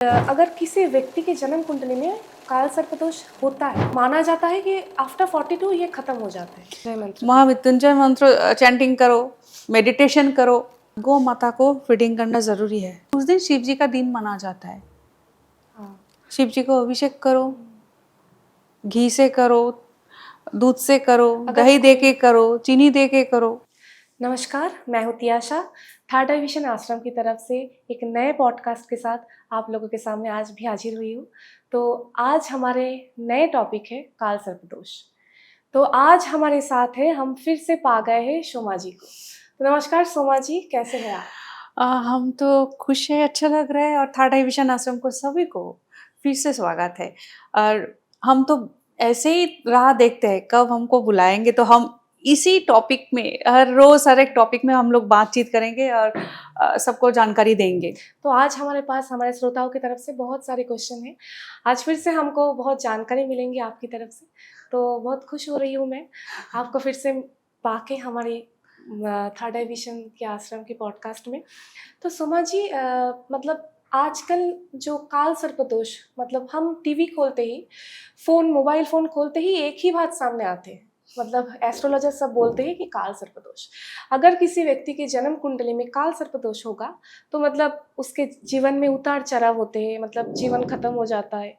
अगर किसी व्यक्ति की जन्म कुंडली में काल सर्पदोष होता है, माना जाता है कि आफ्टर 42 ये खत्म हो जाता है। जय मंत्र महामृत्युंजय मंत्र चैंटिंग करो, मेडिटेशन करो, गौ माता को फीडिंग करना जरूरी है। उस दिन शिव जी का दिन माना जाता है। हाँ। शिव जी को अभिषेक करो, घी से करो, दूध से करो, दही दे के करो, चीनी दे के करो। नमस्कार, मैं हूँ तियाशा, थर्ड डिवीजन आश्रम की तरफ से एक नए पॉडकास्ट के साथ आप लोगों के सामने आज भी हाजिर हुई हूँ। तो आज हमारे नए टॉपिक है काल सर्पदोष। तो आज हमारे साथ है, हम फिर से पा गए हैं सोमा जी को। तो नमस्कार सोमा जी, कैसे हैं आप? हम तो खुश है, अच्छा लग रहा है और थर्ड डिवीजन आश्रम को सभी को फिर से स्वागत है। और हम तो ऐसे ही राह देखते हैं कब हमको बुलाएंगे, तो हम इसी टॉपिक में हर रोज हर एक टॉपिक में हम लोग बातचीत करेंगे और सबको जानकारी देंगे। तो आज हमारे पास हमारे श्रोताओं की तरफ से बहुत सारे क्वेश्चन हैं। आज फिर से हमको बहुत जानकारी मिलेंगी आपकी तरफ से, तो बहुत खुश हो रही हूँ मैं आपको फिर से पाके हमारी थर्ड डिवीजन के आश्रम की पॉडकास्ट में। तो सोमा जी, मतलब आजकल जो काल सर्पदोष, मतलब हम टीवी खोलते ही, मोबाइल फ़ोन खोलते ही एक ही बात सामने आते हैं, मतलब एस्ट्रोलॉजर सब बोलते हैं कि काल सर्पदोष। अगर किसी व्यक्ति की जन्म कुंडली में काल सर्पदोष होगा तो मतलब उसके जीवन में उतार चढ़ाव होते हैं, मतलब जीवन खत्म हो जाता है,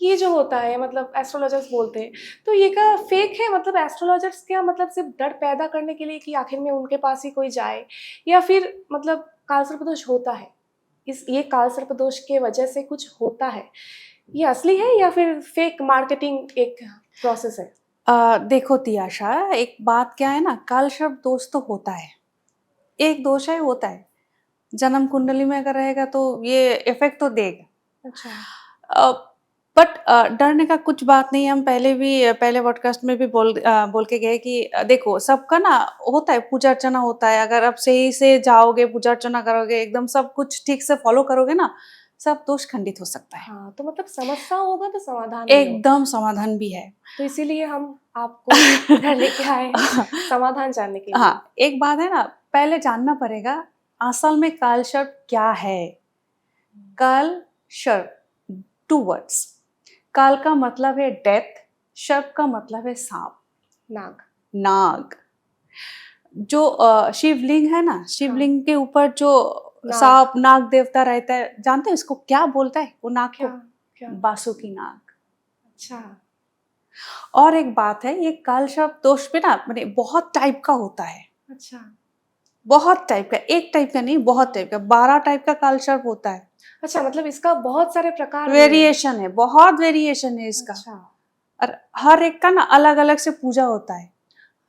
ये जो होता है, मतलब एस्ट्रोलॉजर्स बोलते हैं। तो ये का फेक है? मतलब एस्ट्रोलॉजर्स क्या मतलब सिर्फ डर पैदा करने के लिए कि आखिर में उनके पास ही कोई जाए, या फिर मतलब काल सर्पदोष होता है, ये काल सर्पदोष के वजह से कुछ होता है, ये असली है या फिर फेक मार्केटिंग एक प्रोसेस है? देखो तियाशा, एक बात क्या है ना, काल सर्प दोष तो होता है, एक दोष है, होता है। जन्म कुंडली में अगर रहेगा तो ये इफेक्ट तो देगा। अच्छा। बट डरने का कुछ बात नहीं है। हम पहले पॉडकास्ट में भी बोल के गए कि देखो, सबका ना होता है, पूजा अर्चना होता है। अगर आप सही से जाओगे, पूजा अर्चना करोगे, एकदम सब कुछ ठीक से फॉलो करोगे ना, सब दोष खंडित हो सकता है। हाँ, तो मतलब समस्या होगा तो समाधान भी होगा। एकदम समाधान भी है। तो इसीलिए हम आपको इधर लेके आए समाधान जानने के लिए। हाँ, एक बात है ना, पहले जानना पड़ेगा असल में काल सर्प क्या है। काल सर्प, 2 वर्ड्स। काल का मतलब है डेथ, सर्प का मतलब है सांप, नाग। जो शिवलिंग है ना, शिवलिंग के ऊपर जो सांप नाग देवता रहता है, जानते हैं इसको क्या बोलता है? वो नाग को बासुकी नाग। अच्छा। और एक बात है, ये काल सर्प दोष पे ना मैंने बहुत टाइप का होता है। अच्छा। बहुत टाइप का, एक टाइप का नहीं, बहुत टाइप का, 12 टाइप का काल सर्प होता है। अच्छा, मतलब इसका बहुत सारे प्रकार वेरिएशन है, बहुत वेरिएशन है इसका। अच्छा। और हर एक का ना अलग अलग से पूजा होता है।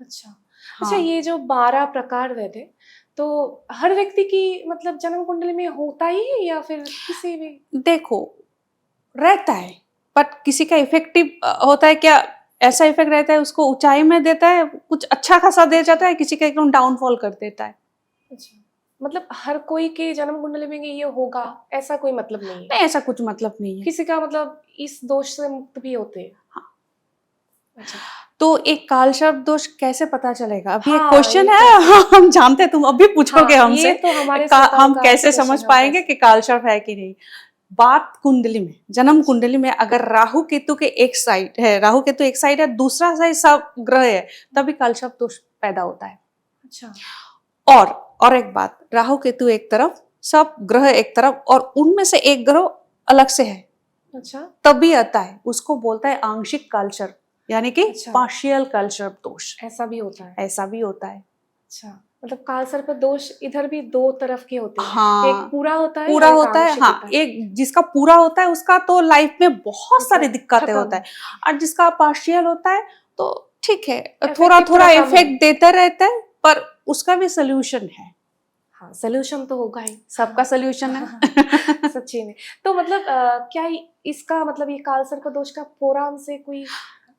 अच्छा। हाँ। अच्छा, ये जो 12 प्रकार हुए थे, तो हर व्यक्ति की मतलब जन्म कुंडली में होता ही है या फिर किसी भी? देखो, रहता है, बट किसी का इफेक्टिव होता है क्या, ऐसा इफेक्ट रहता है, उसको ऊंचाई में देता है, कुछ अच्छा खासा दे जाता है, किसी का एकदम डाउनफॉल कर देता है। अच्छा, मतलब हर कोई के जन्म कुंडली में ये होगा ऐसा कोई मतलब नहीं है? नहीं, ऐसा कुछ मतलब नहीं है। किसी का मतलब इस दोष से मुक्त भी होते हैं? हाँ। अच्छा। तो एक काल सर्प दोष कैसे पता चलेगा? अभी एक हाँ, क्वेश्चन ये है, तो हम जानते हैं, तुम अभी पूछोगे हाँ, हमसे ये तो हमारे श्रोताओं हम का कैसे प्रश्न समझ है, पाएंगे कि काल सर्प है कि नहीं। बात कुंडली में, जन्म कुंडली में अगर राहु केतु के एक साइड है, राहु केतु एक साइड है, दूसरा साइड सब ग्रह है, तभी काल सर्प दोष पैदा होता है। अच्छा। और एक बात, राहु केतु एक तरफ, सब ग्रह एक तरफ, और उनमें से एक ग्रह अलग से है, अच्छा। तभी आता है, उसको बोलता है आंशिक काल सर्प, यानी कि अच्छा। पार्शियल काल सर्प दोष। ऐसा भी होता है? ऐसा भी होता है। अच्छा, मतलब काल सर्प दोष इधर भी 2 तरफ के होते हैं। हाँ, एक पूरा होता है पूरा और एक होता है। आंशिक हाँ, होता है। एक जिसका पूरा होता है उसका तो लाइफ में बहुत सारी मतलब दिक्कतें खत्म। होता है, और जिसका पार्शियल होता है तो ठीक है, थोड़ा इफेक्टिव थोड़ा थोड़ा कम है। इफेक्ट देता रहता है, पर उसका भी सोल्यूशन है। हाँ, सॉल्यूशन तो होगा ही। सबका सोल्यूशन है। सच्ची में। तो मतलब क्या इसका मतलब ये काल सर्प दोष का पुराण से कोई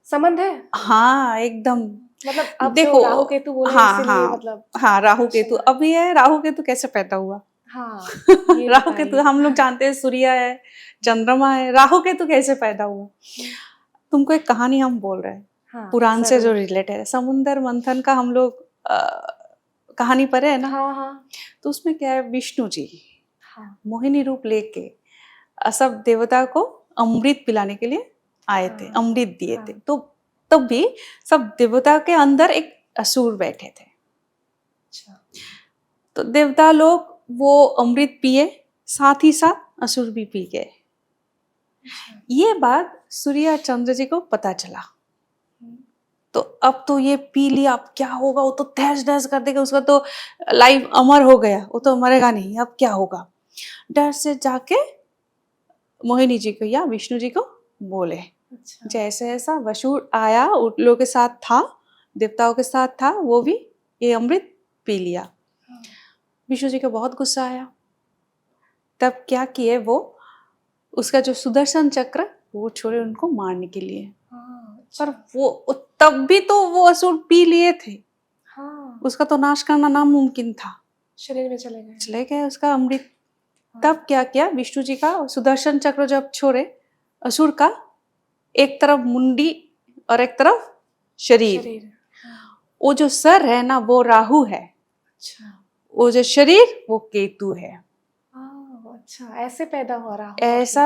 संबंध है? हाँ, एकदम। मतलब अब जो देखो, राहु केतु बोले हाँ इसीलिए हाँ मतलब हाँ, राहु क्वेश्चन केतु आया। अभी है। राहु केतु कैसे पैदा हुआ? हाँ, ये राहु केतु बताइए। हम लोग जानते हैं, सूर्य है, चंद्रमा है, राहु केतु कैसे पैदा हुआ? तुमको एक कहानी हम बोल रहे हैं, हाँ, पुराण से जो जरूर। रिलेटेड है। समुद्र मंथन का हम लोग कहानी पढ़े है ना, हाँ हाँ तो उसमें क्या है, विष्णु जी हाँ। मोहिनी रूप लेके सब देवता को अमृत पिलाने के लिए आए थे, हाँ, अमृत दिए थे। हाँ। तो तब भी सब देवता के अंदर एक असुर बैठे थे। अच्छा। तो देवता लोग वो अमृत पिए, साथ ही साथ असुर भी पी गए। अच्छा। ये बात सूर्य चंद्र जी को पता चला। हम्म, तो अब तो ये पी लिया, अब क्या होगा, वो तो तहस नहस कर देगा, उसका तो लाइफ अमर हो गया, वो तो मरेगा नहीं, अब क्या होगा। डर से जाके मोहिनी जी को या विष्णु जी को बोले। अच्छा। जैसे ऐसा वसुर आया, उन लोगों के साथ था, देवताओं के साथ था, वो भी ये अमृत पी लिया। हाँ, विष्णु जी को बहुत गुस्सा आया। तब क्या किए वो, उसका जो सुदर्शन चक्र वो छोड़े उनको मारने के लिए। हाँ, पर अच्छा। वो तब भी तो वो असुर पी लिए थे, हाँ, उसका तो नाश करना नामुमकिन था। शरीर में चले गए। चले गए उसका अमृत। हाँ, तब क्या किया विष्णु जी का सुदर्शन चक्र जब छोड़े असुर का, एक तरफ मुंडी और एक तरफ शरीर। शरीर। हाँ, वो जो सर है ना वो राहु है, अच्छा। वो जो शरीर वो केतु है। हाँ, अच्छा, ऐसे पैदा हुआ राहु और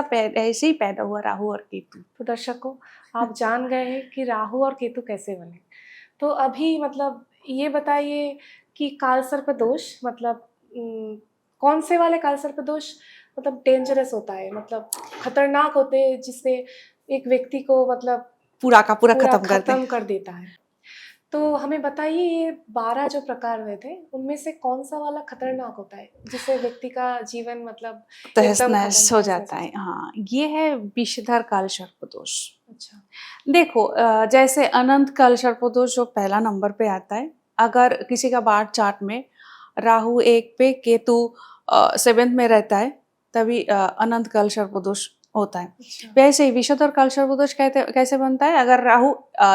केतु। ऐसे ही पैदा हुआ राहु और केतु। तो दर्शकों, आप जान गए हैं कि राहु और केतु कैसे बने। तो अभी मतलब ये बताइए कि कालसर्प दोष मतलब कौन से वाले कालसर्प दोष मतलब डेंजरस होता है, मतलब खतरनाक होते हैं, जिससे एक व्यक्ति को मतलब पूरा का पूरा पूरा खत्म करते। खत्म कर देता है। तो हमें बताइए ये 12 जो प्रकार हुए थे उनमें से कौन सा वाला खतरनाक होता है जिससे व्यक्ति का जीवन मतलब तहस एकदम नहस खत्म हो तहस जाता है। हाँ, ये है विषधर काल सर्पदोष। अच्छा। देखो जैसे अनंत काल सर्पदोष जो पहला नंबर पे आता है, अगर किसी का बार चार्ट में राहु 1 पे केतु 7th में रहता है, तभी अनंत काल सर्पदोष होता है। अच्छा। वैसे ही विषधर काल सर्पदोष कैसे बनता है, अगर राहु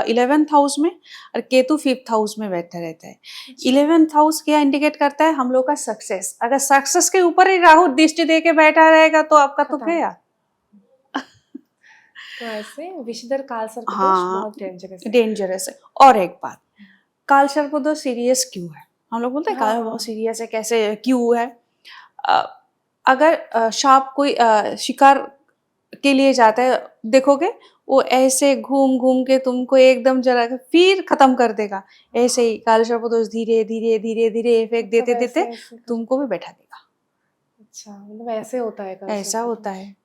11th हाउस में और केतु 5th हाउस में बैठा रहता है। अच्छा। 11th हाउस क्या इंडिकेट करता है, हम लोग का सक्सेस। अगर सक्सेस के ऊपर ही राहु दृष्टि दे के बैठा रहेगा तो आपका तो खत्म। गया। तो ऐसे विषधर काल सर्पदोष हाँ, बहुत डेंजरस है। डेंजरस है। और एक बात, काल सर्पदोष सीरियस क्यों है, हम लोग बोलते हैं हाँ, काल हाँ। बहुत सीरियस है, कैसे क्यों है। अ, अगर सांप कोई शिकार के लिए जाता है, देखोगे वो ऐसे घूम घूम के तुमको एकदम जरा के फिर खत्म कर देगा। ऐसे ही काल सर्पदोष धीरे धीरे धीरे धीरे इफेक्ट मतलब देते ऐसे देते ऐसे तुमको भी बैठा देगा। अच्छा, मतलब ऐसे होता है काल ऐसा होता सर्पदोष। है।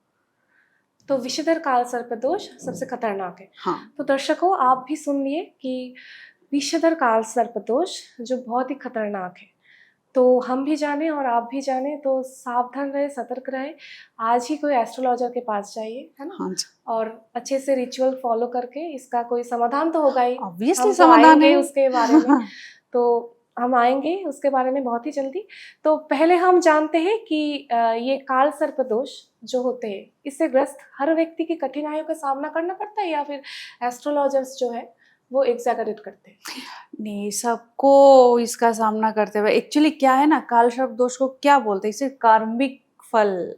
तो विषधर काल सर्पदोष सबसे खतरनाक है। हाँ, तो दर्शकों, आप भी सुन लिए कि विषधर काल सर्पदोष जो बहुत ही खतरनाक है। तो हम भी जाने और आप भी जाने, तो सावधान रहे, सतर्क रहे। आज ही कोई एस्ट्रोलॉजर के पास जाइए, है ना। हाँ जी, और अच्छे से रिचुअल फॉलो करके इसका कोई समाधान तो होगा ही। ऑब्वियसली हम तो समाधान आएंगे है। उसके बारे में। तो हम आएंगे उसके बारे में बहुत ही जल्दी। तो पहले हम जानते हैं कि ये काल सर्पदोष जो होते हैं इससे ग्रस्त हर व्यक्ति की कठिनाइयों का सामना करना पड़ता है, या फिर एस्ट्रोलॉजर्स जो है वो एग्जैगरेट करते हैं। नहीं, सबको इसका सामना करते हुए, एक्चुअली क्या है ना, काल सर्प दोष को क्या बोलते हैं, इसे कार्मिक फल,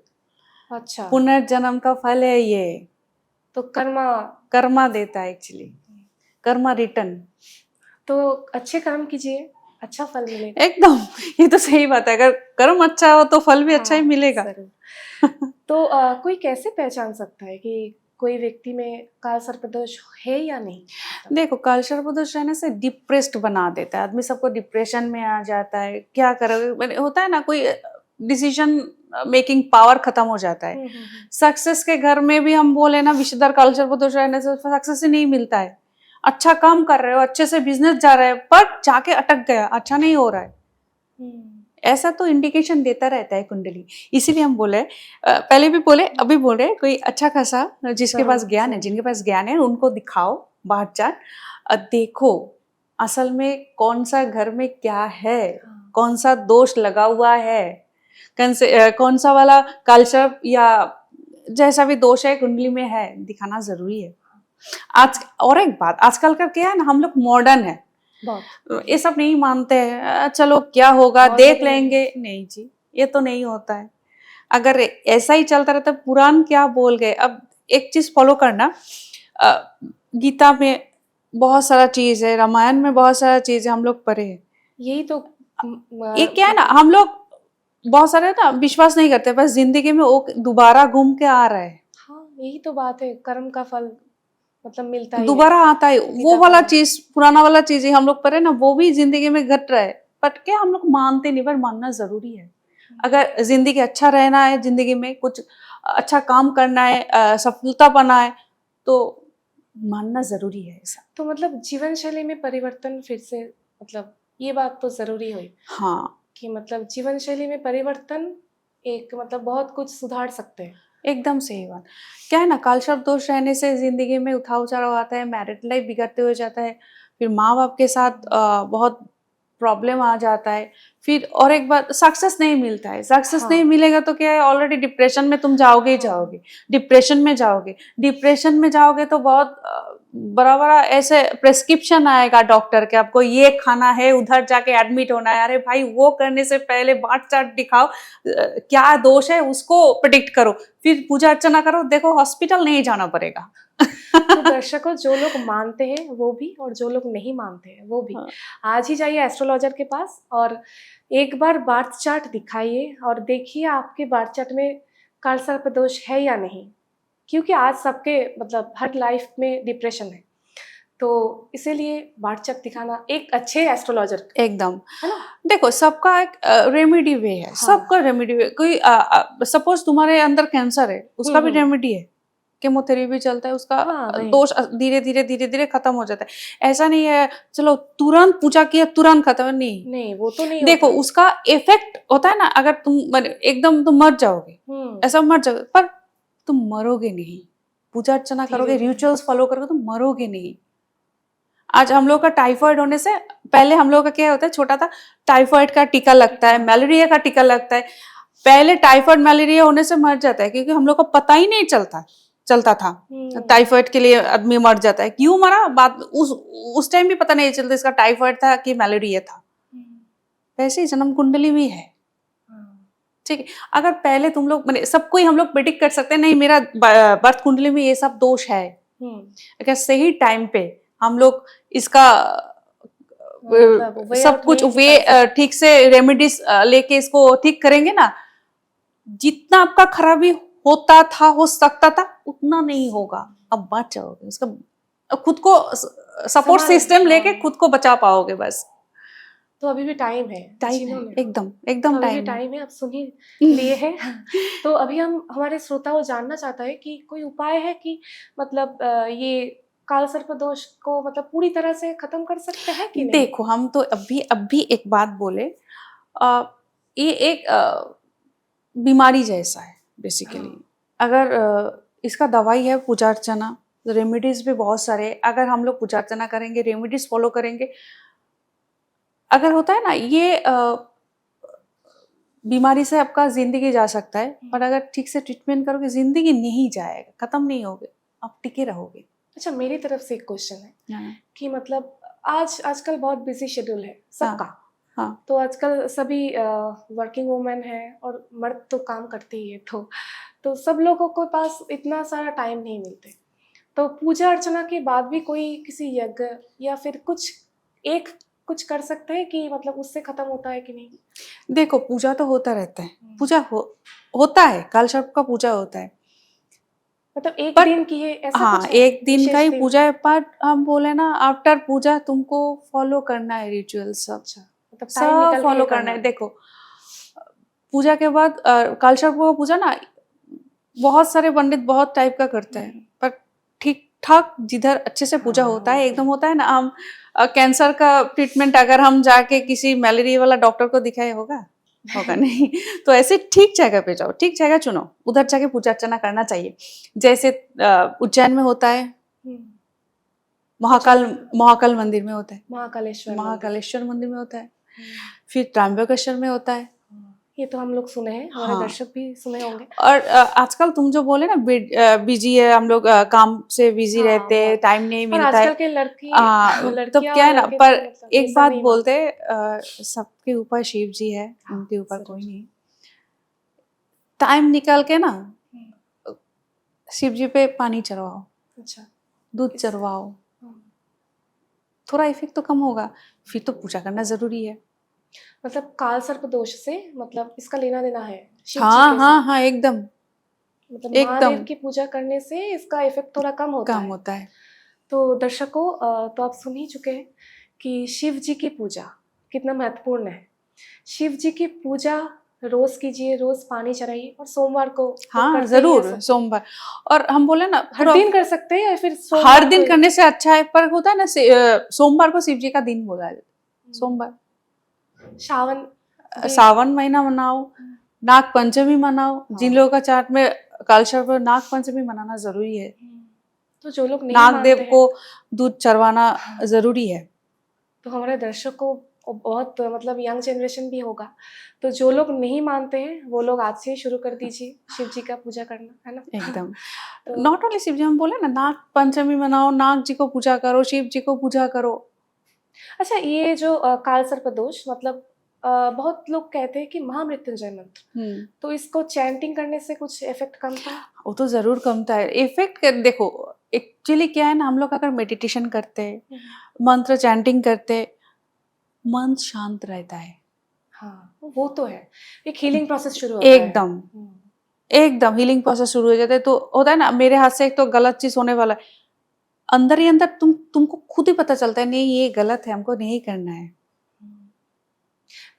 अच्छा। पुनर्जन्म का फल है ये। तो कर्मा। कर्मा देता है एक्चुअली, कर्मा रिटर्न। तो अच्छे कर्म कीजिए, अच्छा फल मिलेगा। एकदम, ये तो सही बात है, अगर कर्म अच्छा हो तो फल भी अच्छा ही हाँ, मिलेगा। जरूर। तो कोई कैसे पहचान सकता है कि कोई व्यक्ति में काल सर्पदोष है या नहीं? देखो, काल सर्पदोष रहने से डिप्रेस्ड बना देता है आदमी, सबको डिप्रेशन में आ जाता है, क्या करोगे, होता है ना, कोई डिसीजन मेकिंग पावर खत्म हो जाता है। सक्सेस के घर में भी हम बोले ना, विषधर काल सर्पदोष रहने से सक्सेस ही नहीं मिलता है। अच्छा काम कर रहे हो, अच्छे से बिजनेस जा रहा है, पर जाके अटक गया, अच्छा नहीं हो रहा है, ऐसा तो इंडिकेशन देता रहता है कुंडली। इसीलिए हम बोले, पहले भी बोले अभी बोल रहे, कोई अच्छा खासा जिसके जरूर, पास ज्ञान है, जरूर। जिनके पास ज्ञान है उनको दिखाओ, बाहर चाट देखो असल में कौन सा घर में क्या है, हाँ। कौन सा दोष लगा हुआ है, कौन सा वाला कालसर्प या जैसा भी दोष है कुंडली में है, दिखाना जरूरी है। आज और एक बात, आजकल का क्या है ना, हम लोग मॉडर्न है, बहुत ये सब नहीं मानते हैं, चलो क्या होगा बहुत देख बदल गए। लेंगे, नहीं जी, ये तो नहीं होता है। अगर ऐसा ही चलता रहता, पुराण क्या बोल गए। अब एक चीज फॉलो करना, गीता में बहुत सारा चीज है, रामायण में बहुत सारा चीज है, हम लोग पढ़े हैं। यही तो ये क्या है ना, हम लोग बहुत सारे ना विश्वास नहीं करते, बस जिंदगी में वो दोबारा घूम के आ रहा है, हाँ यही तो बात है, कर्म का फल मतलब मिलता ही है। दोबारा आता है, वो गीता वाला का चीज, पुराना वाला चीज ही हम लोग पर है ना, वो भी जिंदगी में घट रहा है, बट क्या हम लोग मानते नहीं, पर मानना जरूरी है। अगर जिंदगी अच्छा रहना है, जिंदगी में कुछ अच्छा काम करना है, सफलता पाना है, तो मानना जरूरी है ऐसा। तो मतलब जीवन शैली में परिवर्तन फिर से, मतलब ये बात तो जरूरी हुई हाँ, कि मतलब जीवन शैली में परिवर्तन एक मतलब बहुत कुछ सुधार सकते हैं। एकदम सही बात। क्या है ना, कालसर्प दोष रहने से जिंदगी में उठाव चढ़ाव आता है, मैरिड लाइफ बिगड़ते हुए जाता है, फिर माँ बाप के साथ बहुत प्रॉब्लम आ जाता है, फिर और एक बात, सक्सेस नहीं मिलता है, सक्सेस हाँ नहीं मिलेगा तो क्या है, ऑलरेडी डिप्रेशन में तुम जाओगे ही हाँ जाओगे, डिप्रेशन में जाओगे, डिप्रेशन में जाओगे तो बहुत बड़ा बड़ा ऐसे प्रेस्क्रिप्शन आएगा डॉक्टर के, आपको ये खाना है, उधर जाके एडमिट होना है। अरे भाई, वो करने से पहले बाट चार्ट दिखाओ, क्या दोष है उसको प्रिडिक्ट करो, फिर पूजा अर्चना करो, देखो हॉस्पिटल नहीं जाना पड़ेगा। तो दर्शकों, जो लोग मानते हैं वो भी और जो लोग नहीं मानते हैं वो भी, हाँ। आज ही जाइए एस्ट्रोलॉजर के पास और एक बार बार्थ चार्ट दिखाइए और देखिए आपके बार्थ चार्ट में कालसर्प दोष है या नहीं, क्योंकि आज सबके मतलब हर लाइफ में डिप्रेशन है, तो इसीलिए बार्थ चार्ट दिखाना एक अच्छे एस्ट्रोलॉजर, एकदम, है ना। देखो सबका एक रेमेडी वे है, हाँ सबका रेमेडी वे, कोई सपोज तुम्हारे अंदर कैंसर है, उसका भी हम्म, रेमेडी है, केमोथेरेपी चलता है, उसका हाँ वही, दोष धीरे धीरे धीरे धीरे खत्म हो जाता है। ऐसा नहीं है चलो तुरंत पूजा किया तुरंत खत्म, नहीं। नहीं वो तो नहीं देखो होता। उसका इफेक्ट होता है ना, अगर एकदम तुम मर जाओगे, ऐसा मर जाओगे, पर तुम मरोगे नहीं, पूजा अर्चना धीरे करोगे, धीरे, रिचुअल्स फॉलो करोगे, तुम मरोगे नहीं। आज हम लोग का टाइफाइड होने से पहले हम लोग का क्या होता है, छोटा था, टाइफाइड का टीका लगता है, मलेरिया का टीका लगता है, पहले टाइफाइड मलेरिया होने से मर जाता है, क्योंकि हम लोग को पता ही नहीं चलता था, टाइफाइड के लिए आदमी मर जाता है, क्यों मरा, बात उस टाइम भी पता नहीं चलता इसका टाइफाइड था कि मलेरिया था। वैसे ही जन्म कुंडली भी है, ठीक है। अगर पहले तुम लोग मैंने सबको ही हम लोग प्रिडिक्ट कर सकते हैं, नहीं मेरा बर्थ कुंडली में ये सब दोष है, अगर सही टाइम पे हम लोग इसका मतलब वे सब आउट कुछ नहीं वे निकाल सकते। ठीक से रेमेडीज लेके इसको ठीक करेंगे ना, जितना आपका खराबी होता था, हो सकता था, उतना नहीं होगा, अब बच जाओगे, उसका खुद को सपोर्ट सिस्टम लेके खुद को बचा पाओगे बस। तो अभी भी टाइम है, टाइम है, जिन्होंने, एकदम तो एकदम अभी भी टाइम है। टाइम है, आप सुन ही लिए हैं। तो अभी हम हमारे श्रोताओं जानना चाहता है कि कोई उपाय है कि मतलब ये कालसर्प दोष को मतलब पूरी तरह से खत्म कर सकते हैं कि नहीं। देखो हम तो अभी एक बात बोले, ये एक बीमारी जैसा है बेसिकली, अगर इसका दवाई है पूजा अर्चना, रेमेडीज भी बहुत सारे, अगर हम लोग पूजा अर्चना करेंगे, रेमेडीज फॉलो करेंगे, अगर होता है ना ये बीमारी से आपका जिंदगी जा सकता है, पर अगर ठीक से ट्रीटमेंट करोगे जिंदगी नहीं जाएगा, खत्म नहीं होगे, आप टिके रहोगे। अच्छा, मेरी तरफ से एक क्वेश्चन है कि मतलब आजकल बहुत बिजी शेड्यूल है सबका, हाँ, तो आजकल सभी वर्किंग वुमेन है और मर्द तो काम करते ही है, तो सब लोगों के पास इतना सारा टाइम नहीं मिलते, तो पूजा अर्चना के बाद भी कोई किसी यज्ञ या फिर कुछ कर सकते हैं कि मतलब उससे खत्म होता है कि नहीं। देखो पूजा तो होता रहता है, पूजा होता है, कालसर्प का पूजा होता है, मतलब एक पर दिन की है ऐसा हाँ कुछ है, एक दिन का विशेष ही दिन। पूजा है, पर हम बोले ना आफ्टर पूजा तुमको फॉलो करना है रिचुअल, सब अच्छा, मतलब टाइम सब निकल के ये फॉलो करना है। देखो पूजा के बाद कालसर्प का पूजा ना बहुत सारे पंडित बहुत टाइप का करते हैं, पर ठीक ठाक जिधर अच्छे से पूजा होता है, एकदम होता है ना, हम कैंसर का ट्रीटमेंट अगर हम जाके किसी मलेरिया वाला डॉक्टर को दिखाए होगा नहीं, तो ऐसे ठीक जगह पे जाओ, ठीक जगह चुनो, उधर जाके पूजा अर्चना करना चाहिए। जैसे उज्जैन में होता है, महाकाल मंदिर में होता है, महाकालेश्वर मंदिर में होता है, फिर त्र्यंबकेश्वर में होता है। ये तो हम लोग सुने हैं, हमारे दर्शक भी सुने होंगे। और आजकल तुम जो बोले ना बिजी है हम लोग, काम से बिजी रहते हैं, टाइम नहीं पर मिलता है, आजकल के तो क्या है ना, पर एक बात नहीं बोलते सबके ऊपर शिव जी है, उनके ऊपर कोई नहीं, टाइम निकाल के ना शिव जी पे पानी चढ़वाओ, अच्छा, दूध चढ़वाओ, थोड़ा इफेक्ट तो कम होगा, फिर तो पूजा करना जरूरी है। मतलब काल सर्प दोष से मतलब इसका लेना देना है शिव जी हाँ के हाँ साथ। हाँ, एकदम मतलब एकदम महादेव की पूजा करने से इसका इफेक्ट थोड़ा कम होता कम है। होता है। तो दर्शकों, तो आप सुन ही चुके हैं कि शिव जी की पूजा कितना महत्वपूर्ण है। शिव जी की पूजा रोज कीजिए, रोज पानी चढ़ाइए, और सोमवार को तो हाँ करते ही हैं जरूर सब। सोमवार। और हम बोले ना हर पूरा दिन कर सकते हैं या फिर हर सोमवार दिन को? करने से अच्छा है, पर होता है ना सोमवार को शिव जी का दिन बोला जाता है। सोमवार, श्रावण भी। सावन महीना मनाओ, नाग पंचमी मनाओ। जिन लोगों का चार्ट में कलशर पर नाग पंचमी मनाना जरूरी है। तो जो लोग नहीं नाग मानते देव हैं, को दूध चढ़वाना जरूरी है। तो हमारे दर्शकों को बहुत मतलब यंग जनरेशन भी होगा, तो जो लोग नहीं मानते हैं वो लोग आज से ही शुरू कर दीजिए शिव जी का पूजा करना, है ना। एकदम। तो नॉट ओनली शिव जी, हम बोले ना नाग पंचमी मनाओ, नाग जी को पूजा करो, शिव जी को पूजा करो। अच्छा, ये जो काल सर्प दोष मतलब बहुत लोग कहते हैं कि महामृत्युंजय मंत्र, तो इसको चैंटिंग करने से कुछ इफेक्ट कमता है? वो तो जरूर कमता है इफेक्ट। देखो एक्चुअली क्या है ना, हम लोग अगर मेडिटेशन करते हैं, मंत्र चैंटिंग करते हैं, मन शांत रहता है। हाँ वो तो है, एक हीलिंग प्रोसेस शुरू होता है। एकदम एकदम हीलिंग प्रोसेस शुरू हो जाता है। तो होता है ना, मेरे हाथ से एक तो गलत चीज होने वाला है, अंदर ही अंदर तुमको खुद ही पता चलता है नहीं ये गलत है, हमको नहीं करना है।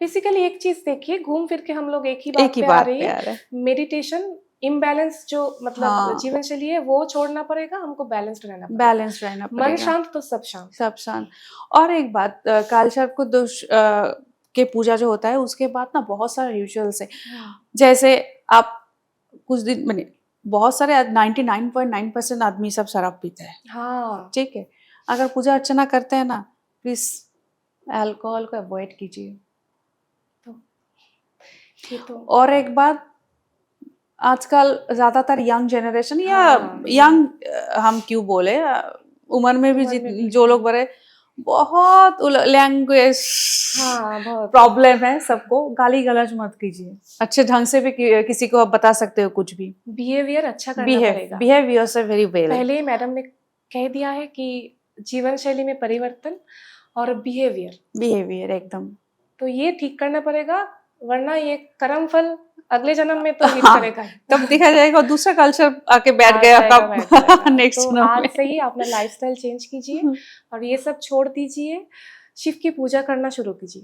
बेसिकली एक चीज देखिए, घूम फिर के हम लोग एक ही बात पे आ रही है, मेडिटेशन इम्बैलेंस जो मतलब हाँ। जीवन शैली है वो छोड़ना पड़ेगा, हमको बैलेंस्ड रहना पड़ेगा। बैलेंस रहना पड़ेगा। मन शांत तो सब शांत। सब शांत। और एक बात, काल सर्प को दोष के पूजा जो होता है उसके बाद ना बहुत सारे रिचुअल्स है। जैसे आप कुछ दिन मैंने बहुत सारे 99.9% आदमी सब शराब पीते हैं। हाँ ठीक है, अगर पूजा अर्चना करते हैं ना, प्लीज अल्कोहल को अवॉइड कीजिए। तो और एक बात, आजकल ज्यादातर यंग जनरेशन या हाँ, यंग हम क्यों बोले, उम्र में भी उम्र में भी। जो लोग बड़े, बहुत लैंग्वेज हाँ बहुत प्रॉब्लम है सबको। गाली गलौज मत कीजिए, अच्छे ढंग से भी किसी को आप बता सकते हो कुछ भी। बिहेवियर अच्छा करना पड़ेगा। Behave yourself very well. पहले ही मैडम ने कह दिया है कि जीवन शैली में परिवर्तन और बिहेवियर एकदम। तो ये ठीक करना पड़ेगा, वरना ये कर्म फल अगले जन्म में तो हिट हाँ, करेगा ही। तब देखा जाएगा दूसरा कल्चर आके बैठ आ गया जाएगा, बैठ जाएगा। नेक्स्ट तो आज से ही अपना लाइफस्टाइल चेंज कीजिए और ये सब छोड़ दीजिए, शिव की पूजा करना शुरू कीजिए।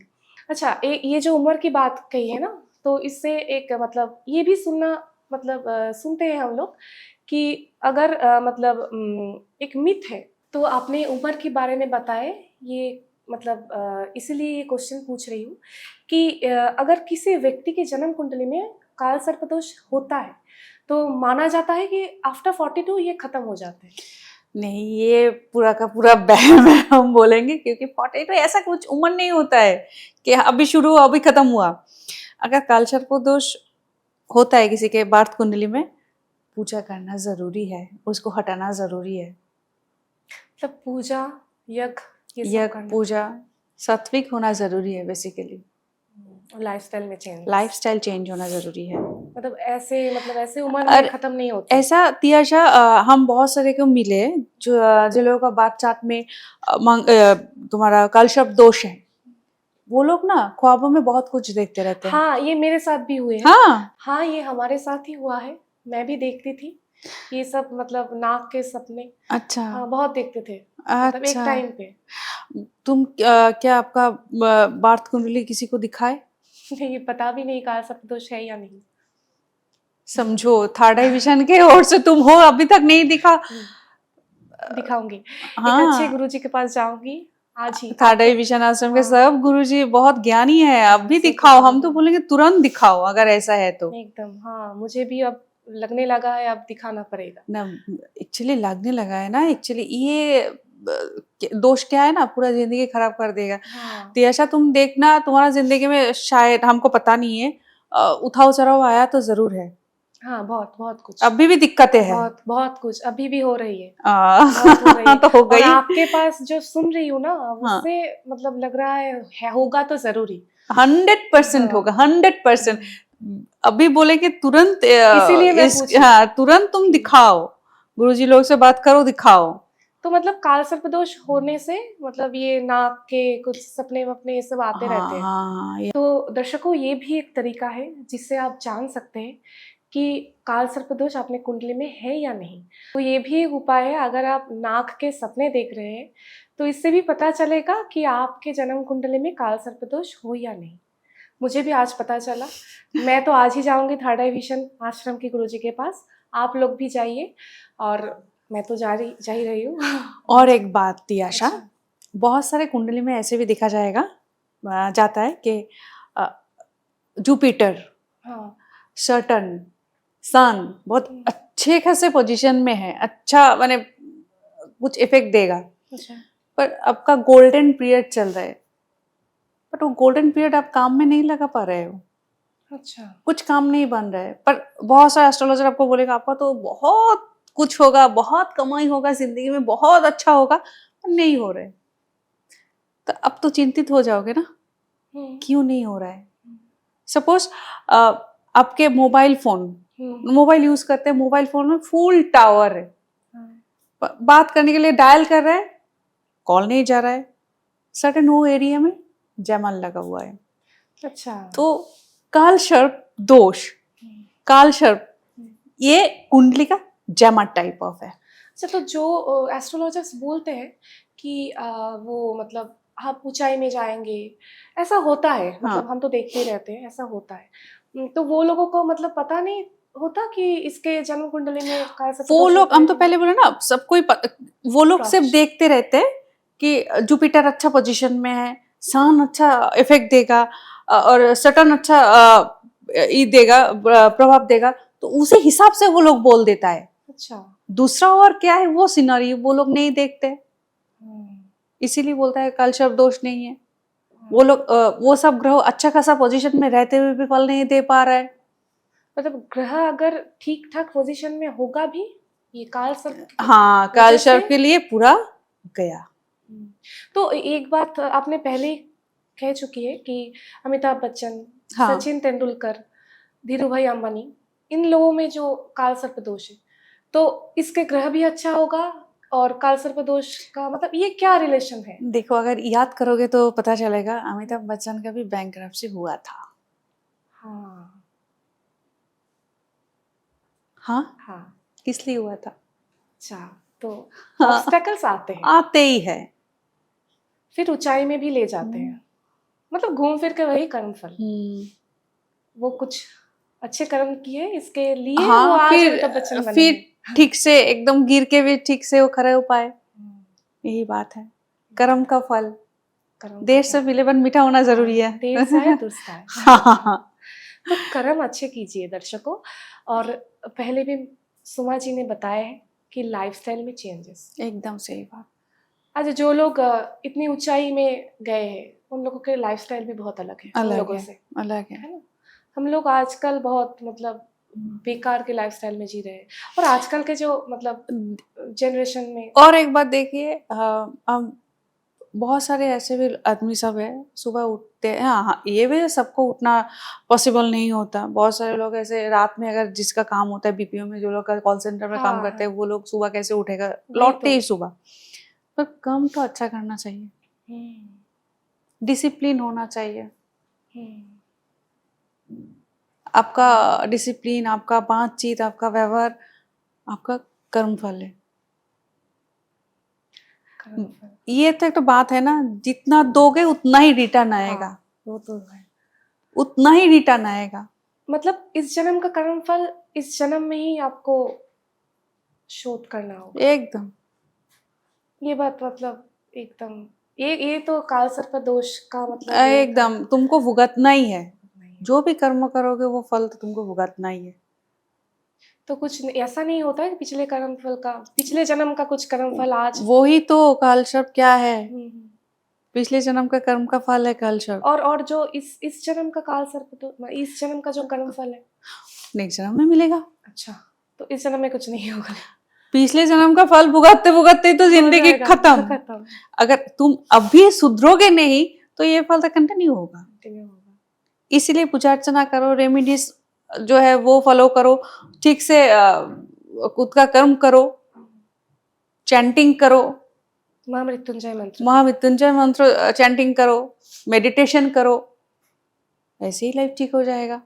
अच्छा, ये जो उम्र की बात कही है ना, तो इससे एक मतलब ये भी सुनना मतलब सुनते हैं हम लोग कि अगर मतलब एक मिथ है, तो आपने उम्र के बारे में बताए, ये मतलब इसीलिए ये क्वेश्चन पूछ रही हूँ कि अगर किसी व्यक्ति के जन्म कुंडली में काल सर्पदोष होता है तो माना जाता है कि आफ्टर 42 ये खत्म हो जाते हैं। नहीं, ये पूरा का पूरा वहम है हम बोलेंगे, क्योंकि 42 ऐसा कुछ उम्र नहीं होता है कि अभी शुरू हुआ अभी खत्म हुआ। अगर काल सर्पदोष होता है किसी के बार्थ कुंडली में, पूजा करना जरूरी है, उसको हटाना जरूरी है। मतलब पूजा यज्ञ पूजा सात्विक होना जरूरी है बेसिकली। लाइफस्टाइल चेंज होना जरूरी है। मतलब ऐसे उम्र में खत्म नहीं होता ऐसा। तियाशा, हम बहुत सारे को मिले जो लोगों का बात चाट में तुम्हारा काल सर्प दोष है, वो लोग ना ख्वाबों में बहुत कुछ देखते रहते हैं। हाँ, ये मेरे साथ भी हुए हैं। हाँ, ये हमारे साथ ही हुआ है, मैं भी देखती थी ये सब, मतलब नाक के सपने। अच्छा। हाँ, बहुत देखते थे। अच्छा। मतलब एक टाइम पे। तुम क्या आपका बार्थ कुंडली किसी को दिखाए? नहीं, पता भी नहीं काल सर्पदोष है या नहीं। समझो थर्ड आई विजन के ओर से तुम हो, अभी तक नहीं दिखा। दिखाऊंगी। हाँ, एक अच्छे गुरुजी के पास जाऊंगी आज ही। थर्ड आई विजन आश्रम के सब गुरुजी बहुत ज्ञानी है, अब भी दिखाओ। हम तो बोलेंगे तुरंत दिखाओ अगर ऐसा है तो। एकदम। हाँ, मुझे भी अब लगने लगा है, अब दिखाना पड़ेगा ना। एक्चुअली लगने लगा है ना, एक्चुअली ये दोष क्या है ना, पूरा जिंदगी खराब कर देगा। हाँ। तो ऐसा तुम देखना, तुम्हारा जिंदगी में शायद, हमको पता नहीं है, उठाव चढ़ाव आया तो जरूर है। हाँ, बहुत कुछ अभी भी दिक्कतें हैं। बहुत कुछ अभी भी हो रही है। बहुत हो रही है। तो हो गई। और आपके पास जो सुन रही हूँ ना, उससे मतलब लग रहा है होगा तो जरूरी 100% होगा, 100%। अभी बोले कि तुरंत, इसीलिए मैं पूछी। हाँ, तुरंत तुम दिखाओ, गुरुजी लोग से बात करो, दिखाओ। तो मतलब काल सर्पदोष होने से मतलब ये नाक के कुछ सपने वपने ये सब आते रहते हैं। हाँ तो दर्शकों, ये भी एक तरीका है जिससे आप जान सकते हैं कि काल सर्पदोष आपने कुंडली में है या नहीं। तो ये भी एक उपाय है, अगर आप नाक के सपने देख रहे हैं तो इससे भी पता चलेगा कि आपके जन्म कुंडली में काल सर्पदोष हो या नहीं। मुझे भी आज पता चला। मैं तो आज ही जाऊंगी थर्ड आई विजन आश्रम के गुरुजी के पास। आप लोग भी जाइए, और मैं तो जा ही रही हूँ। और एक बात थी आशा, अच्छा। बहुत सारे कुंडली में ऐसे भी देखा जाता है कि जुपिटर, हाँ। सटर्न, सन बहुत अच्छे खासे पोजीशन में है, अच्छा माने कुछ इफेक्ट देगा, अच्छा। पर आपका गोल्डन पीरियड चल रहा है, बट वो गोल्डन पीरियड आप काम में नहीं लगा पा रहे हो, अच्छा। कुछ काम नहीं बन रहा है। पर बहुत सारे एस्ट्रोलॉजर आपको बोलेगा आपका तो बहुत कुछ होगा, बहुत कमाई होगा जिंदगी में, बहुत अच्छा होगा, पर नहीं हो रहा है। तो अब तो चिंतित हो जाओगे ना, क्यों नहीं हो रहा है। सपोज आपके मोबाइल यूज करते हैं, मोबाइल फोन में फुल टावर है, बात करने के लिए डायल कर रहे हैं, कॉल नहीं जा रहा है, सर्टेन वो एरिया में जैमल लगा हुआ है। अच्छा। तो काल सर्प दोष, काल सर्प ये कुंडली का जैमल टाइप ऑफ है। अच्छा, तो जो एस्ट्रोलॉजर्स बोलते हैं कि वो मतलब आप ऊंचाई में जाएंगे, ऐसा होता है, मतलब हम तो देखते ही रहते हैं, ऐसा होता है। तो वो लोगों को मतलब पता नहीं होता कि इसके जन्म कुंडली में काल सर्पदोष वो लोग, होता हम है तो कि पहले बोले ना, सबको ही वो लोग सिर्फ देखते रहते हैं कि जुपिटर अच्छा पोजीशन में है, सन अच्छा इफेक्ट देगा और सटर्न अच्छा प्रभाव देगा, तो उसी हिसाब से वो लोग बोल देता है। अच्छा। दूसरा और क्या है वो सिनारी वो लोग नहीं देखते, इसीलिए बोलता है काल सर्प दोष नहीं है। वो लोग वो सब ग्रह अच्छा खासा पोजीशन में रहते हुए भी फल नहीं दे पा रहा है। मतलब ग्रह अगर ठीक ठाक पोजीशन में होगा भी, ये काल सर्प हाँ, काल सर्प के लिए पूरा गया। तो एक बात आपने पहले ही कह चुकी है कि अमिताभ बच्चन, हाँ। सचिन तेंदुलकर, धीरू भाई अंबानी, इन लोगों में जो काल सर्प दोष है, तो इसके ग्रह भी अच्छा होगा, और काल सर्प दोष का मतलब ये क्या रिलेशन है? देखो, अगर याद करोगे तो पता चलेगा, अमिताभ बच्चन का भी बैंकरप्सी हुआ था। हाँ। हाँ, हाँ। किस लिए हुआ था? अच्छा, तो ऑब्स्टेकल्स आते हैं, आते ही है, फिर ऊंचाई में भी ले जाते हैं, मतलब घूम फिर के वही कर्मफल। वो कुछ अच्छे कर्म किए इसके लिए वो हाँ, आज अमिताभ बच्चन बने फिर हैं। ठीक से एकदम गिर के भी ठीक से वो खड़े हो पाए, यही बात है। कर्म का फल देर से मिले पर मीठा होना जरूरी है। देर से आए दुरुस्त आए। हाँ। तो कर्म अच्छे कीजिए दर्शकों। और पहले भी सुमा जी ने बताया है कि लाइफस्टाइल में चेंजेस, एकदम सही बात। आज जो लोग इतनी ऊंचाई में गए हैं उन लोगों के लाइफस्टाइल भी बहुत अलग है हम लोगों से, अलग है ना। हम लोग आजकल बहुत मतलब बेकार के लाइफस्टाइल में जी रहे हैं, और आजकल के जो मतलब जनरेशन में। और एक बात देखिए, बहुत सारे ऐसे भी आदमी सब है, सुबह उठते हैं, हाँ ये भी सबको उठना पॉसिबल नहीं होता। बहुत सारे लोग ऐसे रात में, अगर जिसका काम होता है बीपीओ में, जो लोग कॉल सेंटर में काम करते हैं, वो लोग सुबह कैसे उठेगा, लौटते ही सुबह। पर काम तो अच्छा करना चाहिए, डिसिप्लिन होना चाहिए। आपका डिसिप्लिन, आपका बातचीत, आपका व्यवहार, आपका कर्मफल है। ये तो एक तो बात है ना, जितना दोगे उतना ही रिटर्न आएगा। हाँ, वो तो है, उतना ही रिटर्न आएगा। मतलब इस जन्म का कर्मफल इस जन्म में ही आपको शोध करना होगा। एकदम, ये बात मतलब एकदम, ये तो काल सर्प दोष का मतलब एकदम तुमको भुगतना ही है। जो भी कर्म करोगे वो फल तो तुमको भुगतना ही है। तो कुछ ऐसा नहीं होता है कि पिछले कर्मफल का, पिछले जन्म का कुछ कर्मफल आज, वही तो काल सर्प क्या है, पिछले जन्म का कर्म का फल है काल सर्प। और जो इस जन्म का काल सर्प, तो इस जन्म का जो कर्मफल है नेक्स्ट जन्म में मिलेगा। अच्छा, तो इस जन्म में कुछ नहीं होगा। पिछले जन्म का फल भुगतते भुगतते तो जिंदगी खत्म। अगर तुम अभी सुधरोगे नहीं तो ये फल तो कंटिन्यू होगा। इसीलिए पूजा अर्चना करो, रेमेडीज जो है वो फॉलो करो, ठीक से खुद का कर्म करो, चैंटिंग करो, महामृत्युंजय मंत्र। महामृत्युंजय मंत्र चैंटिंग करो, मेडिटेशन करो, ऐसे ही लाइफ ठीक हो जाएगा।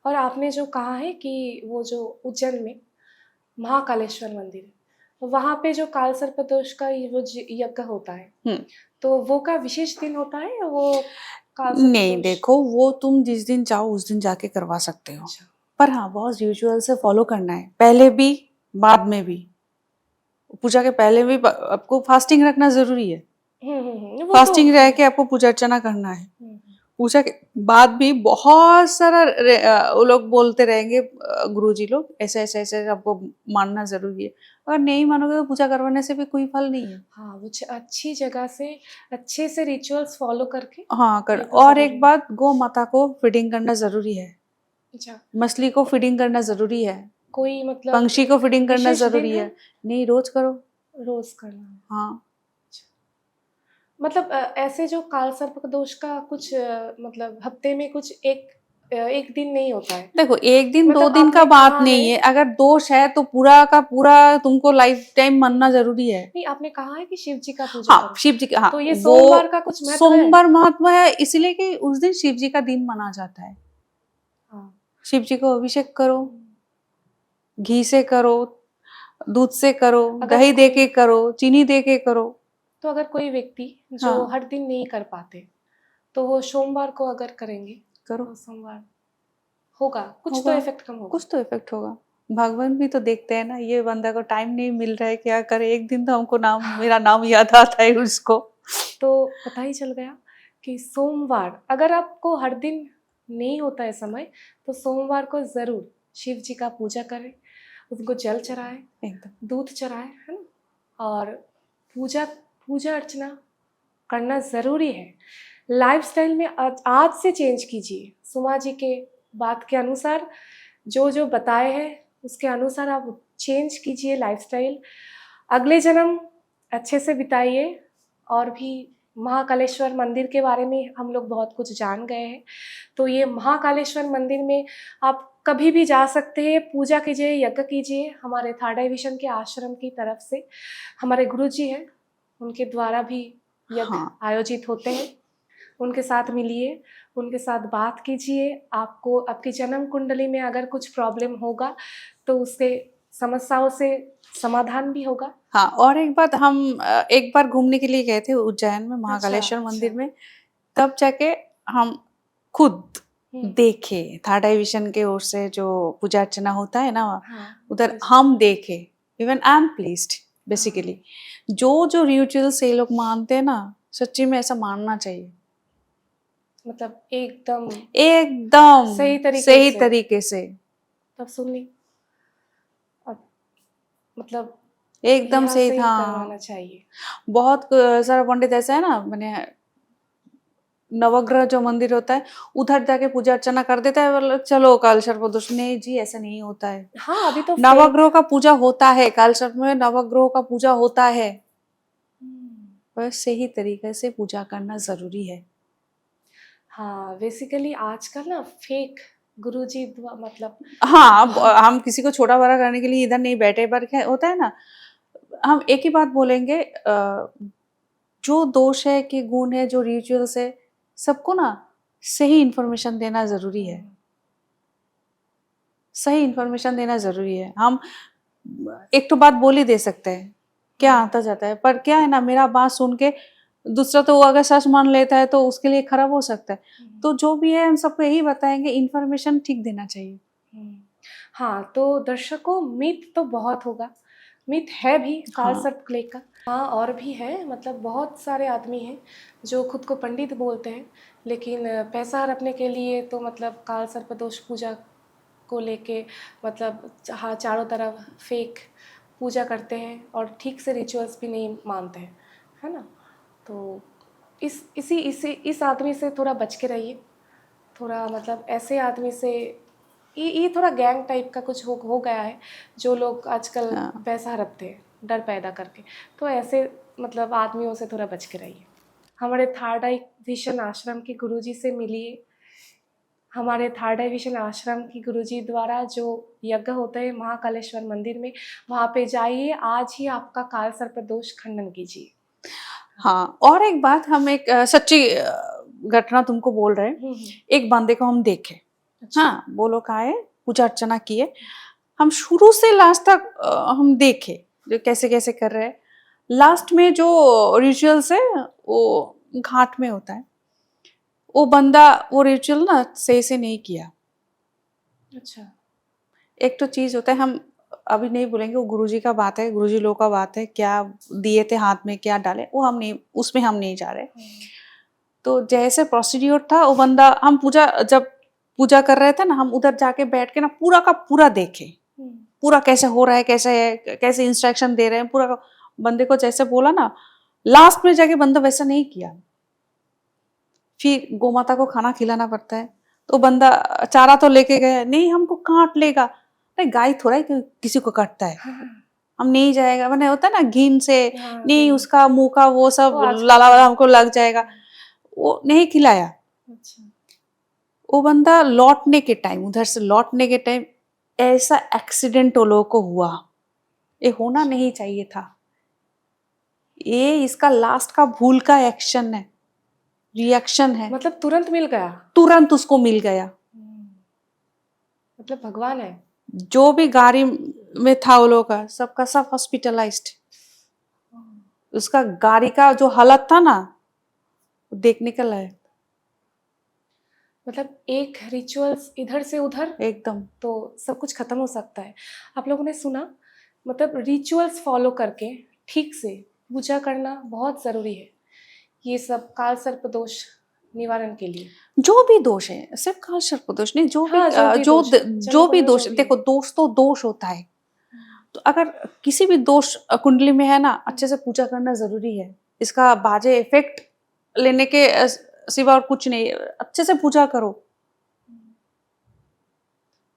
और आपने जो कहा है कि वो जो उज्जैन में महाकालेश्वर मंदिर है, वहाँ पे जो काल सर्प दोष का वो यज्ञ होता है, तो वो का विशेष दिन होता है या वो काल सर्प नहीं, दोष? देखो वो तुम जिस दिन चाहो उस दिन जाके करवा सकते हो, अच्छा। पर हाँ बहुत रिचुअल से फॉलो करना है, पहले भी बाद में भी। पूजा के पहले भी आपको फास्टिंग रखना जरूरी है, वो फास्टिंग तो रह के आपको पूजा अर्चना करना है। हम्म, पूजा के बाद भी बहुत सारा वो लोग बोलते रहेंगे, गुरुजी लोग ऐसे ऐसे ऐसे आपको मानना जरूरी है। अगर नहीं मानोगे तो पूजा करवाने से भी कोई फल नहीं है। हाँ, वो अच्छी जगह से अच्छे से रिचुअल्स फॉलो करके हाँ कर। ये तो और जरूरी एक है। बात, गौ माता को फीडिंग करना जरूरी है, अच्छा, मछली को फीडिंग करना जरूरी है, कोई मतलब पंछी को फीडिंग करना विशेष दिन जरूरी है? है। नहीं, रोज करो। रोज करना है। हाँ मतलब ऐसे जो काल सर्प दोष का कुछ मतलब हफ्ते में कुछ एक दिन नहीं होता है। देखो, एक दिन दो मतलब दिन का आपने बात कहा नहीं है, है, अगर दोष है तो पूरा का पूरा तुमको लाइफ टाइम मानना जरूरी है। नहीं आपने कहा है कि शिव जी का पूजा हाँ करो, शिव जी का, हाँ तो ये वो सोमवार का कुछ महत्व है? सोमवार महत्व है इसलिए कि उस दिन शिव जी का दिन माना जाता है। हाँ। शिव जी को अभिषेक करो, घी से करो, दूध से करो, अगर दही दे कोई के करो, चीनी दे के करो। तो अगर कोई व्यक्ति जो हाँ हर दिन नहीं कर पाते, तो वो सोमवार को अगर करेंगे करो, तो सोमवार होगा कुछ तो होगा, इफेक्ट कम होगा। कुछ तो इफेक्ट होगा। भगवान भी तो देखते हैं ना, ये बंदा को टाइम नहीं मिल रहा है, क्या करे, एक दिन तो हमको नाम, मेरा नाम याद आता है उसको। तो पता ही चल गया कि सोमवार अगर आपको हर दिन नहीं होता है समय, तो सोमवार को जरूर शिव जी का पूजा करें, उनको जल चढ़ाए, एकदम दूध चढ़ाए, है ना। और पूजा पूजा अर्चना करना ज़रूरी है। लाइफस्टाइल में आज से चेंज कीजिए। सुमा जी के बात के अनुसार जो जो बताए हैं उसके अनुसार आप चेंज कीजिए लाइफस्टाइल। अगले जन्म अच्छे से बिताइए। और भी महाकालेश्वर मंदिर के बारे में हम लोग बहुत कुछ जान गए हैं। तो ये महाकालेश्वर मंदिर में आप कभी भी जा सकते हैं, पूजा कीजिए, यज्ञ कीजिए। हमारे थर्ड आई विजन के आश्रम की तरफ से हमारे गुरुजी हैं, उनके द्वारा भी यज्ञ हाँ आयोजित होते हैं। उनके साथ मिलिए, उनके साथ बात कीजिए। आपको आपकी जन्म कुंडली में अगर कुछ प्रॉब्लम होगा तो उसके समस्याओं से समाधान भी होगा। हाँ। और एक बात, हम एक बार घूमने के लिए गए थे उज्जैन में महाकालेश्वर अच्छा। मंदिर में, तब जाके हम खुद देखे, थर्ड आई विजन के ओर से जो पूजा अर्चना होता है ना, हाँ, उधर हम देखे। Even I am pleased basically. जो जो रिचुअल्स ये लोग मानते हैं ना, सच्ची में ऐसा मानना चाहिए, मतलब एकदम एकदम सही तरीके से। तब सुन ली, अब मतलब एकदम यहाँ सही से था। ही करवाना चाहिए। बहुत सारा पंडित ऐसा है ना, मैंने नवग्रह जो मंदिर होता है उधर जाके पूजा अर्चना कर देता है, बोले चलो काल सर्प दोष। नहीं जी, ऐसा नहीं होता है। हाँ, अभी तो नवग्रह का पूजा होता है, काल सर्प में नवग्रह का पूजा होता है, बस सही तरीके से पूजा करना जरूरी है। हाँ, बेसिकली आजकल ना फेक गुरुजी मतलब हाँ, अब हम किसी को छोटा बड़ा करने के लिए इधर नहीं बैठे, पर क्या होता है ना, हम एक ही बात बोलेंगे, जो दोष है कि गुण है, जो रिचुअल्स है, सबको ना सही इंफॉर्मेशन देना जरूरी है, सही इंफॉर्मेशन देना जरूरी है। हम एक तो बात बोल ही दे सकते हैं, क्या आता जाता है, पर क्या है ना, मेरा बात सुन के दूसरा तो वो अगर सच मान लेता है तो उसके लिए खराब हो सकता है। तो जो भी है हम सबको यही बताएंगे, इंफॉर्मेशन ठीक देना चाहिए। हाँ, तो दर्शकों, मिथ तो बहुत होगा, मिथ है भी काल हाँ सर्प क्ले का। हाँ, और भी है, मतलब बहुत सारे आदमी हैं जो खुद को पंडित बोलते हैं, लेकिन पैसा हड़पने के लिए तो मतलब काल सर्प दोष पूजा को लेके मतलब हाँ चारों तरफ फेक पूजा करते हैं और ठीक से रिचुअल्स भी नहीं मानते हैं, है ना। तो इस आदमी से थोड़ा बच के रहिए। थोड़ा मतलब ऐसे आदमी से, ये थोड़ा गैंग टाइप का कुछ हो गया है, जो लोग आजकल हाँ। पैसा हड़पते हैं डर पैदा करके। तो ऐसे मतलब आदमियों से थोड़ा बच के रहिए। हमारे थर्ड आई विजन आश्रम के गुरुजी से मिलिए, हमारे थर्ड डिवीजन आश्रम की गुरुजी द्वारा जो यज्ञ होते हैं महाकालेश्वर मंदिर में, वहाँ पे जाइए, आज ही आपका काल सर्प दोष खंडन कीजिए। हाँ, और एक बात, हम एक सच्ची घटना तुमको बोल रहे हैं। एक बंदे को हम देखे, अच्छा। हाँ, वो लोग आए, पूजा अर्चना किए, हम शुरू से लास्ट तक हम देखे जो कैसे कैसे कर रहे हैं। लास्ट में जो रिचुअल्स है वो घाट में होता है, वो बंदा वो रिचुअल ना सही से नहीं किया। अच्छा। एक तो चीज होता है, हम अभी नहीं बोलेंगे, वो गुरुजी का बात है, गुरुजी लोग का बात है, क्या दिए थे हाथ में, क्या डाले, वो हम नहीं, उसमें हम नहीं जा रहे। तो जैसे प्रोसीड्यूर था, वो बंदा, हम जब पूजा कर रहे थे ना, हम उधर जाके बैठ के ना पूरा का पूरा देखे, पूरा कैसे हो रहा है, कैसे इंस्ट्रक्शन दे रहे हैं, पूरा बंदे को जैसे बोला ना, लास्ट में जाके बंदा वैसा नहीं किया। फिर गोमाता को खाना खिलाना पड़ता है, तो बंदा चारा तो लेके गया, नहीं हमको काट लेगा, अरे गाय थोड़ा ही किसी को काटता है, हम नहीं जाएगा, मैंने होता है ना घिन से, नहीं उसका मुंह का वो सब लाला वाला हमको लग जाएगा, वो नहीं खिलाया। अच्छा। वो बंदा लौटने के टाइम, उधर से लौटने के टाइम ऐसा एक्सीडेंट वो लोगों को हुआ, ये होना नहीं चाहिए था। ये इसका लास्ट का भूल का एक्शन है, रिएक्शन है, मतलब तुरंत मिल गया, तुरंत उसको मिल गया। मतलब भगवान है। जो भी गाड़ी में था वो लोग का, सबका सब हॉस्पिटलाइज्ड। उसका गाड़ी का जो हालत था ना, देखने का लायक। मतलब एक रिचुअल्स इधर से उधर एकदम तो सब कुछ खत्म हो सकता है। आप लोगों ने सुना, मतलब रिचुअल्स फॉलो करके ठीक से पूजा करना बहुत ज़रूरी है, ये सब काल सर्प दोष निवारण के लिए। जो भी दोष है, सिर्फ काल सर्प दोष नहीं, जो भी हाँ, जो भी दोष, देखो दोष तो दोष होता है, तो अगर किसी भी दोष कुंडली में है ना, अच्छे से पूजा करना जरूरी है। इसका बाजे इफेक्ट लेने के सिवा और कुछ नहीं, अच्छे से पूजा करो।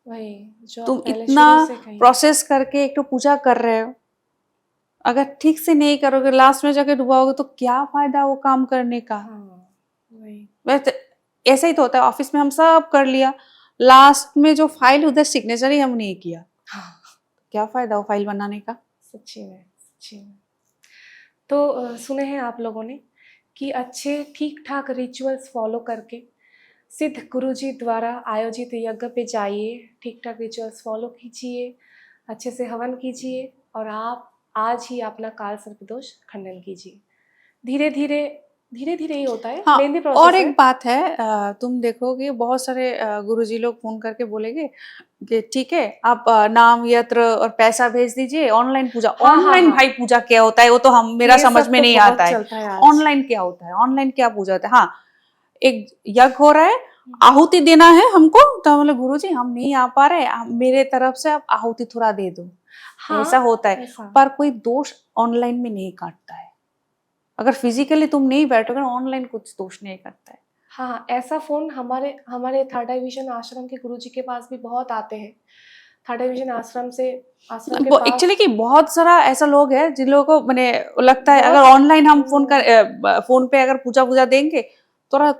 वही जो तुम पहले इतना शुरू से कही। प्रोसेस करके एक तो पूजा कर रहे हो, अगर ठीक से नहीं करोगे, लास्ट में जाके डुबाओगे, तो क्या फायदा वो काम करने का। हाँ, वही। वैसे ऐसा ही तो होता है, ऑफिस में हम सब कर लिया, लास्ट में जो फाइल उधर सिग्नेचर ही हम नहीं किया, हाँ, क्या फायदा वो फाइल बनाने का। सच्ची में, सच्ची में। तो सुने हैं आप लोगों ने कि अच्छे ठीक ठाक रिचुअल्स फॉलो करके सिद्ध गुरुजी द्वारा आयोजित यज्ञ पे जाइए, ठीक ठाक रिचुअल्स फॉलो कीजिए, अच्छे से हवन कीजिए, और आप आज ही अपना काल सर्प दोष खंडन कीजिए। धीरे धीरे धीरे धीरे ही होता है, हाँ, लेंदी प्रोसेस और एक है। बात है, तुम देखोगे बहुत सारे गुरुजी लोग फोन करके बोलेंगे कि ठीक है आप नाम यत्र और पैसा भेज दीजिए, ऑनलाइन पूजा। हाँ, ऑनलाइन हाँ। भाई पूजा क्या होता है, वो तो हम मेरा ये समझ सब में तो नहीं बहुत आता है। चलता है आज। ऑनलाइन क्या होता है, ऑनलाइन क्या पूजा होता है। हाँ, एक यज्ञ हो रहा है, आहुति देना है हमको, तो बोले गुरुजी हम नहीं आ पा रहे, मेरे तरफ से आप आहुति थोड़ा दे दो। हाँ, ऐसा होता है, ऐसा। पर कोई दोष ऑनलाइन में नहीं काटता है। अगर फिजिकली तुम नहीं बैठोगे, ऑनलाइन कुछ दोष नहीं करता है। हाँ, ऐसा फोन हमारे हमारे थर्ड डिवीजन आश्रम के गुरुजी के पास भी बहुत आते हैं। थर्ड डिवीजन आश्रम के पास एक्चुअली कि बहुत सारा ऐसा लोग है जिन लोगों को मैंने लगता है, बहुत- अगर ऑनलाइन हम फोन पे अगर पूजा देंगे, थोड़ा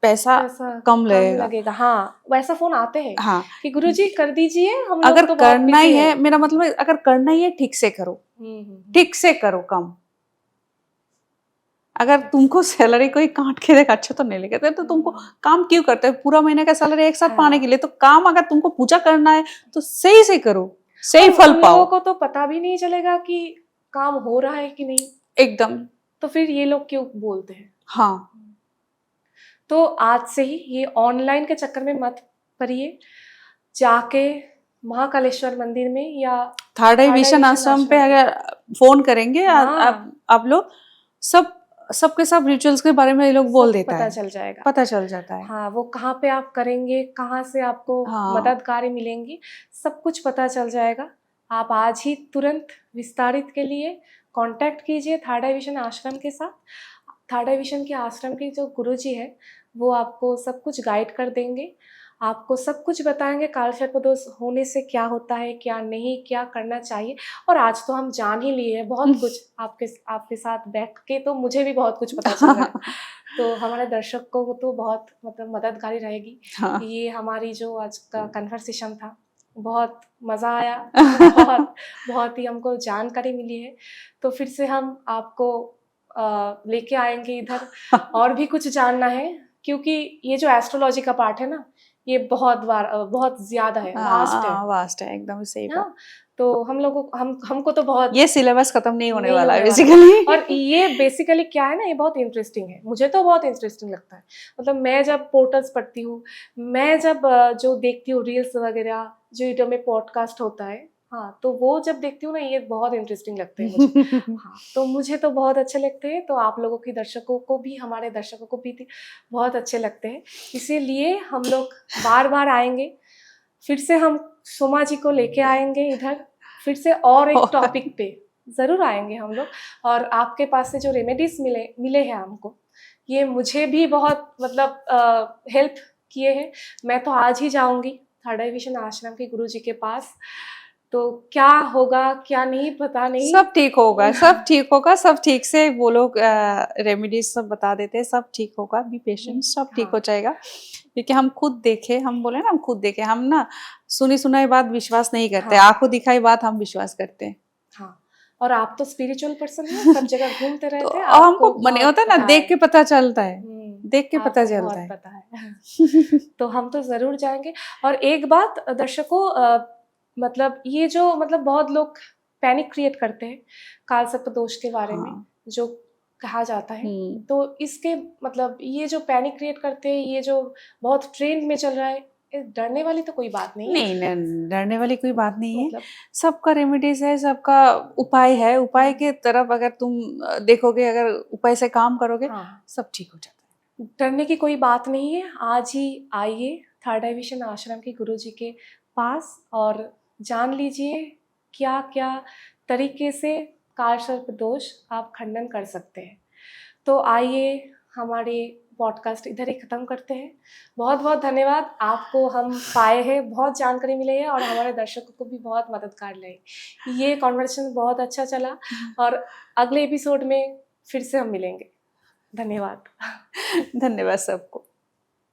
पैसा कम लगेगा। हाँ, वैसा फोन आते हैं हाँ, कि गुरुजी कर दीजिए, हम अगर लोग तो बहुत करना बिजी ही है। है, मेरा मतलब है अगर करना ही है ठीक से करो, ठीक से करो कम। अगर तुमको सैलरी कोई काट के देगा, अच्छा तो नहीं लगेगा, तो तुमको काम क्यों करते हो, पूरा महीने का सैलरी एक साथ पाने के लिए। तो काम अगर तुमको पूजा करना है तो सही से करो, सही फल उन पाओ। लोगों को तो पता भी नहीं चलेगा कि काम हो रहा है कि नहीं, एकदम। तो फिर ये लोग क्यों बोलते हैं। हाँ, तो आज से ही ये ऑनलाइन के चक्कर में मत पड़िए, जाके महाकालेश्वर मंदिर में या थर्ड डिवीजन आश्रम पे अगर फोन करेंगे आप लोग, सबके सब रिचुअल्स के बारे में ये लोग बोल देता है, पता चल जाएगा, पता चल जाता है। हाँ, वो कहाँ पे आप करेंगे, कहाँ से आपको मददगारी मिलेंगी, सब कुछ पता चल जाएगा। आप आज ही तुरंत विस्तारित के लिए कांटेक्ट कीजिए थर्ड डिवीजन आश्रम के साथ। थर्ड डिवीजन के आश्रम के जो गुरुजी है वो आपको सब कुछ गाइड कर देंगे, आपको सब कुछ बताएंगे काल सर्प दोष होने से क्या होता है, क्या नहीं, क्या करना चाहिए। और आज तो हम जान ही लिए हैं बहुत कुछ आपके साथ बैठ के, तो मुझे भी बहुत कुछ पता चल रहा है। तो हमारे दर्शकों को तो बहुत मतलब मददगारी रहेगी। हाँ। ये हमारी जो आज का कन्वर्सेशन था, बहुत मज़ा आया। बहुत ही हमको जानकारी मिली है। तो फिर से हम आपको लेके आएंगे इधर, और भी कुछ जानना है, क्योंकि ये जो एस्ट्रोलॉजी का पार्ट है ना, ये बहुत ज्यादा है, वास्ट है। वास्ट है, एकदम सही बात। हाँ, तो हम लोगों को हमको तो बहुत ये सिलेबस खत्म नहीं होने वाला है होने बेसिकली। और ये बेसिकली क्या है ना, ये बहुत इंटरेस्टिंग है, मुझे तो बहुत इंटरेस्टिंग लगता है। मतलब मैं जब पोर्टल्स पढ़ती हूँ, मैं जब जो देखती हूँ रील्स वगैरह, जो यूट्यूब में पॉडकास्ट होता है, हाँ, तो वो जब देखती हूँ ना, ये बहुत इंटरेस्टिंग लगते हैं मुझे। हाँ, तो मुझे तो बहुत अच्छे लगते हैं, तो आप लोगों की दर्शकों को भी, हमारे दर्शकों को भी बहुत अच्छे लगते हैं। इसीलिए हम लोग बार बार आएंगे, फिर से हम सोमा जी को लेके आएंगे इधर, फिर से और एक टॉपिक पे ज़रूर आएंगे हम लोग। और आपके पास से जो रेमेडीज मिले हैं हमको, ये मुझे भी बहुत मतलब हेल्प किए हैं। मैं तो आज ही जाऊंगी थर्ड आई विजन आश्रम के गुरु जी के पास, तो क्या होगा क्या नहीं पता नहीं। सब ठीक होगा, सब ठीक होगा, सब ठीक से वो लोग रेमेडीज सब बता देते हैं, सब ठीक होगा, बी पेशेंट, सब ठीक हो जाएगा। क्योंकि हम खुद देखे, हम बोले ना, हम खुद देखे, हम ना सुनी सुनाई बात विश्वास नहीं करते, आंखों दिखाई बात हम विश्वास करते हैं। हाँ, और आप तो स्पिरिचुअल पर्सन हैं, सब जगह घूमते रहते तो हैं, हमको मने होता है ना, देख के पता चलता है, देख के पता चलता है। पता है। तो हम तो जरूर जाएंगे। और एक बात दर्शकों, मतलब ये जो मतलब बहुत लोग पैनिक क्रिएट करते हैं काल सर्प दोष के बारे में, जो कहा जाता है, तो इसके मतलब ये जो पैनिक क्रिएट करते हैं, ये जो बहुत ट्रेंड में चल रहा है, डरने वाली तो कोई बात नहीं है। नहीं, डरने वाली कोई बात नहीं है। सबका रेमेडीज है, सबका उपाय है। उपाय के तरफ अगर तुम देखोगे, अगर उपाय से काम करोगे, सब ठीक हो जाता है। डरने की कोई बात नहीं है। आज ही आइए थर्ड आई विजन आश्रम के गुरु जी के पास और जान लीजिए क्या क्या तरीके से काल सर्प दोष आप खंडन कर सकते हैं। तो आइए हमारे पॉडकास्ट इधर ही ख़त्म करते हैं। बहुत बहुत धन्यवाद, आपको हम पाए हैं, बहुत जानकारी मिली है, और हमारे दर्शकों को भी बहुत मददगार लगी। ये कॉन्वर्सेशन बहुत अच्छा चला, और अगले एपिसोड में फिर से हम मिलेंगे। धन्यवाद। धन्यवाद सबको।